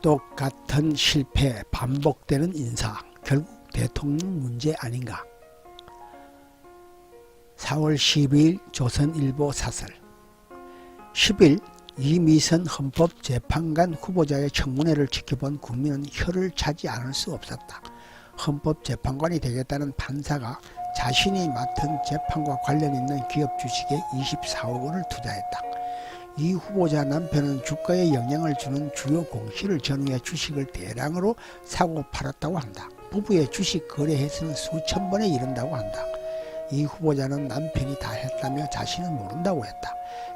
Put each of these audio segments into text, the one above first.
똑같은 실패, 반복되는 인사, 결국 대통령 문제 아닌가? 4월 12일 조선일보 사설. 10일 이미선 헌법재판관 후보자의 청문회를 지켜본 국민은 혀를 차지 않을 수 없었다. 헌법재판관이 되겠다는 판사가 자신이 맡은 재판과 관련 있는 기업 주식에 24억 원을 투자했다. 이 후보자 남편은 주가에 영향을 주는 주요 공시를 전후해 주식을 대량으로 사고 팔았다고 한다. 부부의 주식 거래 횟수는 수천 번에 이른다고 한다. 이 후보자는 남편이 다 했다며 자신은 모른다고 했다.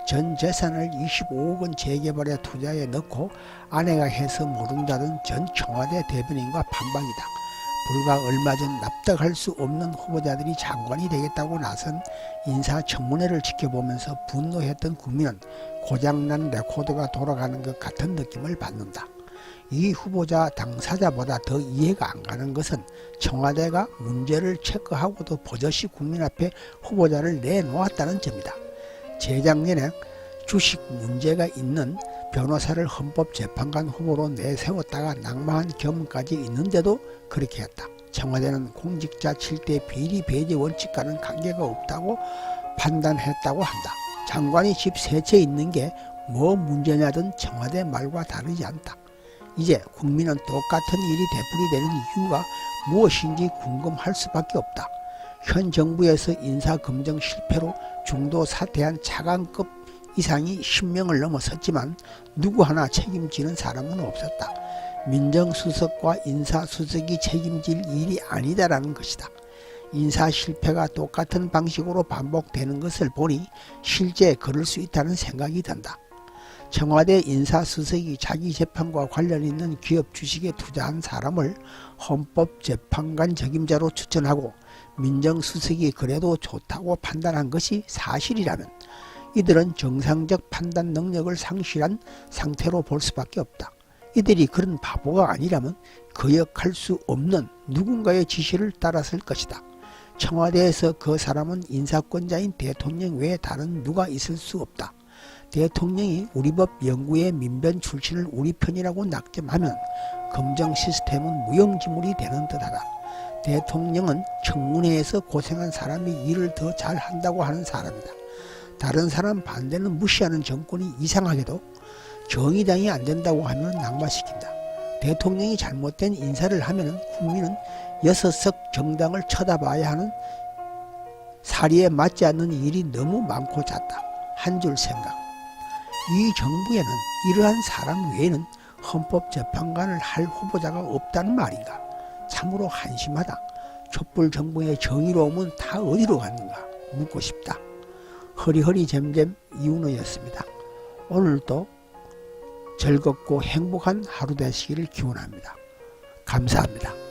전 재산을 25억 원 재개발에 투자에 넣고 아내가 해서 모른다던 전 청와대 대변인과 반박이다. 불과 얼마 전 납득할 수 없는 후보자들이 장관이 되겠다고 나선 인사청문회를 지켜보면서 분노했던 국민은 고장난 레코더가 돌아가는 것 같은 느낌을 받는다. 이 후보자 당사자보다 더 이해가 안 가는 것은 청와대가 문제를 체크하고도 버젓이 국민 앞에 후보자를 내놓았다는 점이다. 재작년에 주식 문제가 있는 변호사를 헌법재판관 후보로 내세웠다가 낙마한 경험까지 있는데도 그렇게 했다. 청와대는 공직자 7대 비리 배제 원칙과는 관계가 없다고 판단했다고 한다. 장관이 집 세 채 있는 게 뭐 문제냐던 청와대 말과 다르지 않다. 이제 국민은 똑같은 일이 되풀이되는 이유가 무엇인지 궁금할 수밖에 없다. 현 정부에서 인사검증 실패로 중도 사퇴한 차관급 이상이 10명을 넘어섰지만 누구 하나 책임지는 사람은 없었다. 민정수석과 인사수석이 책임질 일이 아니다라는 것이다. 인사 실패가 똑같은 방식으로 반복되는 것을 보니 실제 그럴 수 있다는 생각이 든다. 청와대 인사수석이 자기 재판과 관련 있는 기업 주식에 투자한 사람을 헌법재판관 적임자로 추천하고 민정수석이 그래도 좋다고 판단한 것이 사실이라면 이들은 정상적 판단 능력을 상실한 상태로 볼 수밖에 없다. 이들이 그런 바보가 아니라면 거역할 수 없는 누군가의 지시를 따랐을 것이다. 청와대에서 그 사람은 인사권자인 대통령 외에 다른 누가 있을 수 없다. 대통령이 우리법 연구의 민변 출신을 우리 편이라고 낙점하면 검정 시스템은 무용지물이 되는 듯하다. 대통령은 청문회에서 고생한 사람이 일을 더 잘한다고 하는 사람이다. 다른 사람 반대는 무시하는 정권이 이상하게도 정의당이 안 된다고 하면 낙마시킨다. 대통령이 잘못된 인사를 하면 국민은 6석 정당을 쳐다봐야 하는 사리에 맞지 않는 일이 너무 많고 잦다. 한 줄 생각. 이 정부에는 이러한 사람 외에는 헌법재판관을 할 후보자가 없다는 말인가? 참으로 한심하다. 촛불 정부의 정의로움은 다 어디로 갔는가? 묻고 싶다. 허리허리잼잼 이윤호였습니다. 오늘도 즐겁고 행복한 하루 되시기를 기원합니다. 감사합니다.